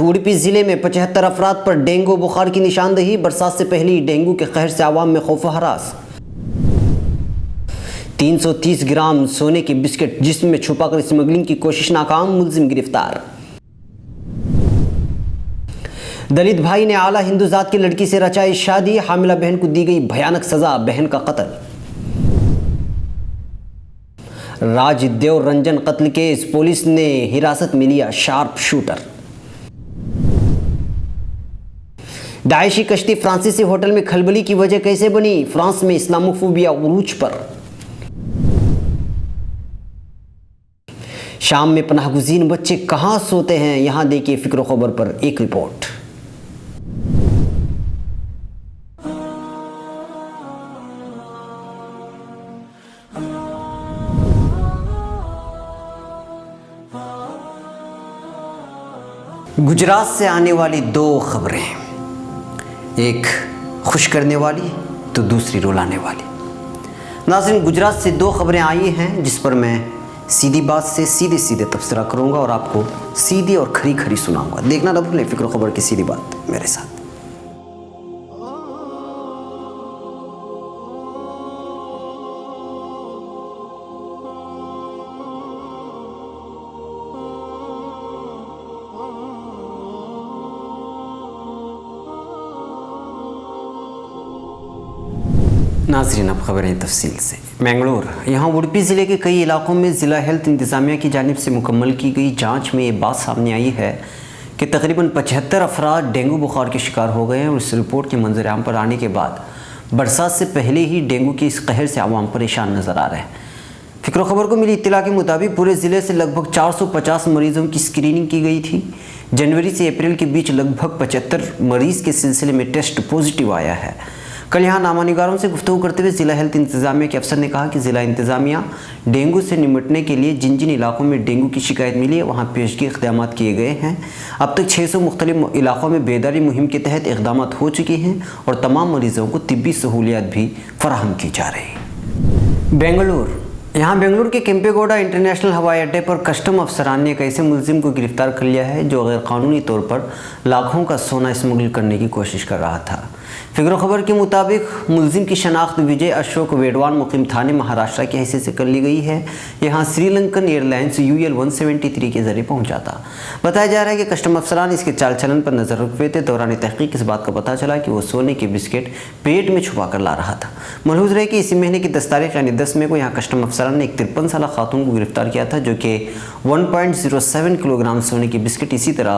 उडुपी जिले में 75 अफराद पर डेंगू बुखार की निशानदेही। बरसात से पहले डेंगू के कहर से आवाम में खौफ हरास। 330 ग्राम सोने के बिस्किट जिस्म में छुपाकर स्मगलिंग की कोशिश नाकाम, मुलजिम गिरफ्तार। दलित भाई ने आला हिंदू जात की लड़की से रचाई शादी, हामिला बहन को दी गई भयानक सजा, बहन का कत्ल। राजदेव रंजन कत्ल केस, पुलिस ने हिरासत में लिया शार्प शूटर। दाइशी कश्ती फ्रांसीसी होटल में खलबली की वजह कैसे बनी? फ्रांस में इस्लामोफोबिया उरूज पर। शाम में पनाहगुज़ीन बच्चे कहां सोते हैं? यहां देखिए फिक्र खबर पर एक रिपोर्ट। गुजरात से आने वाली दो खबरें, एक खुश करने वाली तो दूसरी रुलाने वाली। नाज़रीन, गुजरात से दो खबरें आई हैं जिस पर मैं सीधी बात से सीधे सीधे तबसरा करूंगा और आपको सीधी और खरी खरी सुनाऊंगा। देखना न भूलें फिक्र खबर की सीधी बात मेरे साथ। नाज़रीन, अब खबरें तफसील से। मैंगलोर, यहाँ उडुपी ज़िले के कई इलाकों में ज़िला हेल्थ इंतज़ामिया की जानिब से मुकम्मल की गई जांच में ये बात सामने आई है कि तकरीबन 75 अफराद डेंगू बुखार के शिकार हो गए हैं और इस रिपोर्ट के मंजर आम पर आने के बाद बरसात से पहले ही डेंगू की इस कहर से आवाम परेशान नज़र आ रहे हैं। फिक्र खबर को मिली इत्तला के मुताबिक पूरे ज़िले से लगभग 450 मरीज़ों की स्क्रीनिंग की गई थी। जनवरी से अप्रैल के बीच लगभग 75 मरीज़ के सिलसिले में टेस्ट पॉजिटिव आया है। कल यहाँ नामानिगारों से गुफ्तगू करते हुए ज़िला हेल्थ इंतज़ामिया के अफसर ने कहा कि ज़िला इंतज़ामिया डेंगू से निपटने के लिए जिन जिन इलाकों में डेंगू की शिकायत मिली है वहाँ पेशगी इक़दाम किए गए हैं। अब तक 600 मुख्तलिफ इलाकों में बेदारी मुहिम के तहत इक़दाम हो चुके हैं और तमाम मरीज़ों को तिब्बी सहूलियात भी फराहम की जा रही है। बेंगलुरु, यहाँ बेंगलुरु के केम्पेगौड़ा इंटरनेशनल हवाई अड्डे पर कस्टम अफसरान ने एक ऐसे मुलजिम को गिरफ्तार कर लिया है जो गैरकानूनी तौर पर लाखों का सोना स्मगल करने की कोशिश कर रहा था। फिक्र खबर के मुताबिक मुलजिम की शनाख्त विजय अशोक वेडवान मुकीम थाने महाराष्ट्र की हैसियत से कर ली गई है। यहाँ श्रीलंकन एयरलाइंस UL 173 के जरिए पहुँचा था। बताया जा रहा है कि कस्टम अफसरान इसके चाल चलन पर नज़र रख हुए थे। दौरान तहकीक इस बात का पता चला कि वो सोने के बिस्किट पेट में छुपा कर ला रहा था। मलहूज़ रहे कि इसी महीने की 10 तारीख यानी 10 मई को यहाँ कस्टम अफसरान ने एक 53 साल खातून को गिरफ्तार किया था जो कि 1.07 किलोग्राम सोने के बिस्किट इसी तरह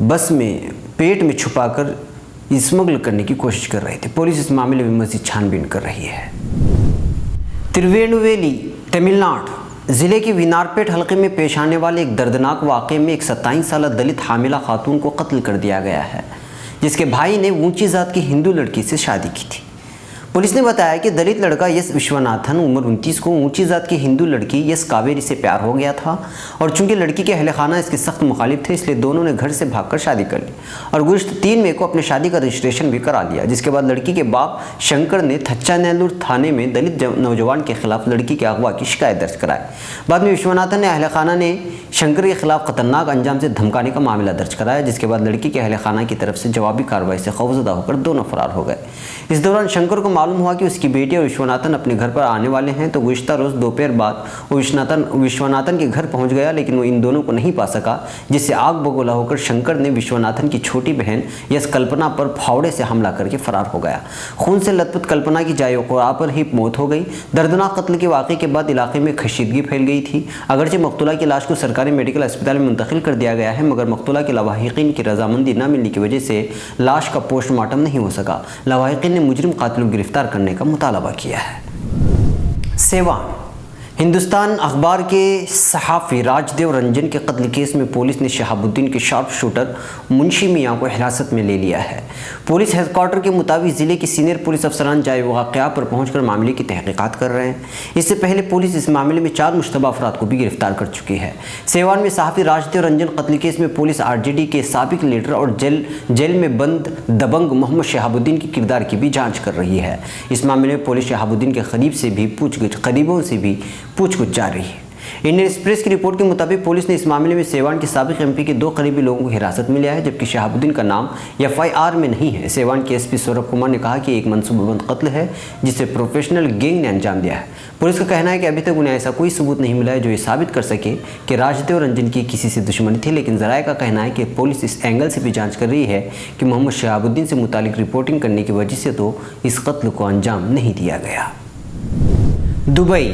बस में पेट में छुपाकर स्मगल करने की कोशिश कर रहे थे। पुलिस इस मामले में मज़ीद छानबीन कर रही है। तिरुवेनुवेली, तमिलनाडु ज़िले के विनारपेट हल्के में पेश आने वाले एक दर्दनाक वाक़े में एक 27 साल दलित हामिला खातून को कत्ल कर दिया गया है जिसके भाई ने ऊंची जात की हिंदू लड़की से शादी की थी। पुलिस ने बताया कि दलित लड़का यस विश्वनाथन उम्र 29 को ऊंची जात की हिंदू लड़की यस कावेरी से प्यार हो गया था और चूंकि लड़की के अहले खाना इसके सख्त मुखालिफ थे इसलिए दोनों ने घर से भागकर शादी कर ली और गुज़श्ता 3 मई को अपने शादी का रजिस्ट्रेशन भी करा लिया। जिसके बाद लड़की के बाप शंकर ने थच्चानेलूर थाने में दलित नौजवान के खिलाफ लड़की के अगवा की शिकायत दर्ज कराई। बाद में विश्वनाथन ने अहले खाना ने शंकर के खिलाफ खतरनाक अंजाम से धमकाने का मामला दर्ज कराया जिसके बाद लड़की के अहले खाना की तरफ से जवाबी कार्रवाई से खौफजदा होकर दोनों फरार हो गए। इस दौरान शंकर को मालूम हुआ कि उसकी बेटी और विश्वनाथन अपने घर पर आने वाले हैं तो गुज़श्ता रोज़ दोपहर बाद वो विश्वनाथन के घर पहुंच गया लेकिन वो इन दोनों को नहीं पा सका जिससे आग बगोला होकर शंकर ने विश्वनाथन की छोटी बहन यस कल्पना पर फावड़े से हमला करके फरार हो गया। खून से लथपथ कल्पना की जाए वक़ा पर ही मौत हो गई। दर्दनाक कत्ल के वाक़े के बाद इलाके में खशीदगी फैल गई थी। अगरचे मकतूला की लाश को सरकारी मेडिकल अस्पताल में मुंतकिल कर दिया गया है मगर मकतूला के लवाहिकीन की रजामंदी न मिलने की वजह से लाश का पोस्टमार्टम नहीं हो सका। लवाहिकीन ने मुजरिम कातिल को गिरफ्तार करने का मुतालबा किया है। सेवान, हिंदुस्तान अखबार के सहाफ़ी राजदेव रंजन के कत्ल केस में पुलिस ने शहाबुद्दीन के शार्प शूटर मुंशी मियां को हिरासत में ले लिया है। पुलिस हेडक्वार्टर के मुताबिक ज़िले के सीनियर पुलिस अफसरान जाए वाक़या पर पहुंचकर मामले की तहकीकात कर रहे हैं। इससे पहले पुलिस इस मामले में 4 मुश्तबा अफराद को भी गिरफ्तार कर चुकी है। सेवान में सहाफ़ी राजदेव रंजन कत्ल केस में पुलिस आरजेडी के साबिक लीडर और जेल में बंद दबंग मोहम्मद शहाबुद्दीन के किरदार की भी जाँच कर रही है। इस मामले में पुलिस शहाबुद्दीन के करीबों से भी पूछगछ जारी है। इंडियन एक्सप्रेस की रिपोर्ट के मुताबिक पुलिस ने इस मामले में सेवान के साबिक एमपी के 2 करीबी लोगों को हिरासत में लिया है, जबकि शहाबुद्दीन का नाम एफआईआर में नहीं है। सेवान के एसपी सौरभ कुमार ने कहा कि एक मनसूबाबंद कत्ल है जिसे प्रोफेशनल गैंग ने अंजाम दिया है। पुलिस का कहना है कि अभी तक उन्हें ऐसा कोई सबूत नहीं मिला है जो ये साबित कर सके कि राजदेव रंजन की किसी से दुश्मनी थी, लेकिन जराये का कहना है कि पुलिस इस एंगल से भी जाँच कर रही है कि मोहम्मद शहाबुद्दीन से मुतालिक रिपोर्टिंग करने की वजह से तो इस कत्ल को अंजाम नहीं दिया गया। दुबई,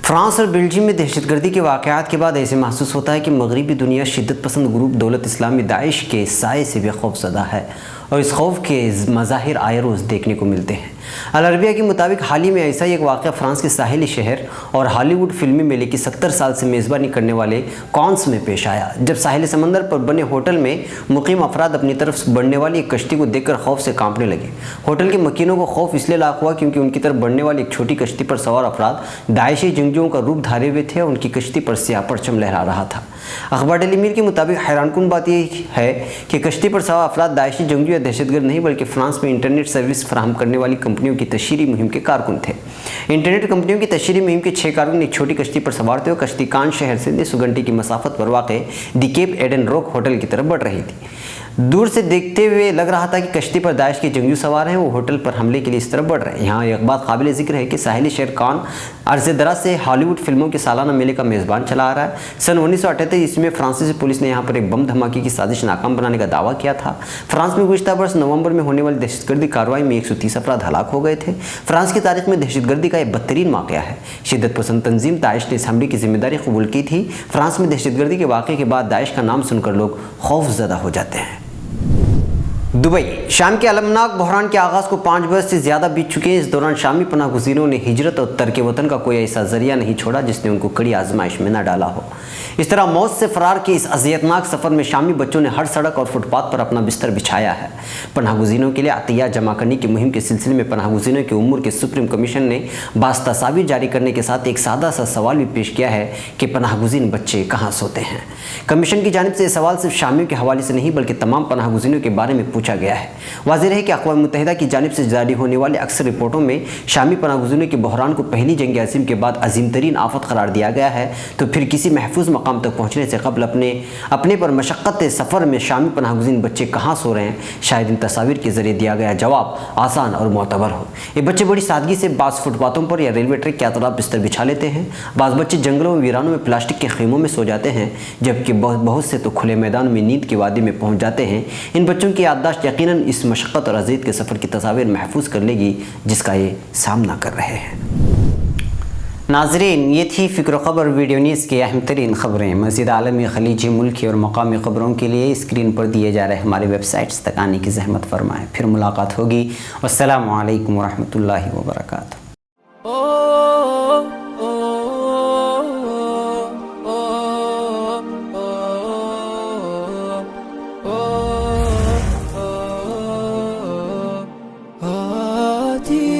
फ्रांस और बेल्जियम में दहशतगर्दी के वाक़यात के बाद ऐसे महसूस होता है कि मगरबी दुनिया शिद्दत पसंद ग्रुप दौलत इस्लामी दाइश के साए से भी खौफज़दा है और इस खौफ के मज़ाहिर आए रोज़ देखने को मिलते हैं। अल अरबिया के मुताबिक हाल ही में ऐसा ही एक वाक़या फ्रांस के साहिली शहर और हॉलीवुड फिल्मी मेले की 70 साल से मेज़बानी करने वाले कॉन्स में पेश आया, जब साहिल समंदर पर बने होटल में मुकीम अफराद अपनी तरफ बढ़ने वाली एक कश्ती को देखकर खौफ से कांपने लगे। होटल के मकीनों को खौफ इसलिए लाक हुआ क्योंकि उनकी तरफ बढ़ने वाली एक छोटी कश्ती पर सवार अफराद दाइशी जंगजुओं का रूप धारे हुए थे और उनकी कश्ती पर स्याह परचम लहरा रहा था। अखबार डेली मीर के मुताबिक हैरानकुन बात यह है कि कश्ती पर सवार अफराद दाइशी जंगजू या दहशतगर्द नहीं बल्कि फ्रांस में इंटरनेट सर्विस फराहम करने वाली कंपनियों की तशहीरी मुहिम के कारकुन थे। इंटरनेट कंपनियों की तशहीरी मुहिम के 6 कारकुन एक छोटी कश्ती पर सवार थे और कश्ती कान शहर से 100 घंटे की मसाफत पर वाक़ दी केप एडन रॉक होटल की तरफ बढ़ रही थी। दूर से देखते हुए लग रहा था कि कश्ती पर दाइश के जंगजू सवार हैं, वो होटल पर हमले के लिए इस तरफ बढ़ रहे हैं। यहाँ एक बात काबिल ज़िक्र है कि साहिली शहर कान अर्ज़-ए-दराज से हॉलीवुड फिल्मों के सालाना मेले का मेज़बान चला आ रहा है। सन 1978 ईस्वी में फ्रांसीसी पुलिस ने यहाँ पर एक बम धमाके की साजिश नाकाम बनाने का दावा किया था। फ्रांस में गुज़िश्ता वर्ष नवंबर में होने वाली दहशतगर्दी कार्रवाई में 130 अफराद हलाक हो गए थे। फ्रांस की तारीख में दहशतगर्दी का एक बदतरीन वाक़या है। शिद्दत पसंद तंजीम दाइश ने इस हमले की जिम्मेदारी कबूल की थी। फ्रांस में दहशतगर्दी के वाक़े के बाद दाइश का नाम सुनकर लोग खौफज़दा हो जाते हैं। दुबई, शाम के अलमनाक बहरान के आगाज़ को 5 बरस से ज़्यादा बीत चुके हैं। इस दौरान शामी पनाह गुज़ीरों ने हिजरत और तर्क वतन का कोई ऐसा ज़रिया नहीं छोड़ा जिसने उनको कड़ी आजमाइश में न डाला हो। इस तरह मौत से फरार के इस अज़ियतनाक सफ़र में शामी बच्चों ने हर सड़क और फुटपाथ पर अपना बिस्तर बिछाया है। पनाह गुज़ीरों के लिए अतिया जमा करने की मुहिम के सिलसिले में पनाह गुज़ीरों की उम्र के सुप्रीम कमीशन ने बास तस्वीर जारी करने के साथ एक सादा सा सवाल भी पेश किया है कि पनाह गुज़ीन बच्चे कहाँ सोते हैं। कमीशन की जानिब से यह सवाल सिर्फ शामियों के हवाले से नहीं बल्कि तमाम पनाह गुज़ीरों के बारे में पूछा गया है। वाज़ेह है कि अक़वाम मुत्तहिदा की जानिब से जारी होने वाले अक्सर रिपोर्टों में शामी पनाह गुज़ीरों के बहरान को पहली जंग अज़ीम के बाद अजीम तरीन आफत करार दिया गया है, तो फिर किसी महफूज मकाम तक पहुँचने से कबल अपने पर मशक्क़त सफ़र में शामी पनाह गुज़ीन बच्चे कहाँ सो रहे हैं, शायद इन तस्वीर के ज़रिए दिया गया जवाब आसान और मोतबर हो। ये बच्चे बड़ी सादगी से बाज़ फुटपाथों पर या रेलवे ट्रैक के अतराफ बिस्तर बिछा लेते हैं। बाज़ बच्चे जंगलों में वीरानों में प्लास्टिक के खैमों में सो जाते हैं, जबकि बहुत से तो खुले मैदान में नींद की वादी में पहुँच जाते हैं। इन बच्चों की याददाश्त यकीनन इस मशक्क़त और अज़ीज़ के सफ़र की तस्वीर महफूज कर लेगी जिसका ये सामना कर रहे हैं। नाज़रीन, ये थी फ़िक्र ख़बर वीडियो न्यूज़ की अहम तरीन ख़बरें। मज़ीद आलमी, ख़लीजी, मुल्की और मकामी ख़बरों के लिए स्क्रीन पर दिए जा रहे हमारे वेबसाइट्स तक आने की ज़हमत फरमाएँ। फिर मुलाकात होगी। अस्सलामु अलैकुम वरहमतुल्लाहि वबरकातुहू। Tira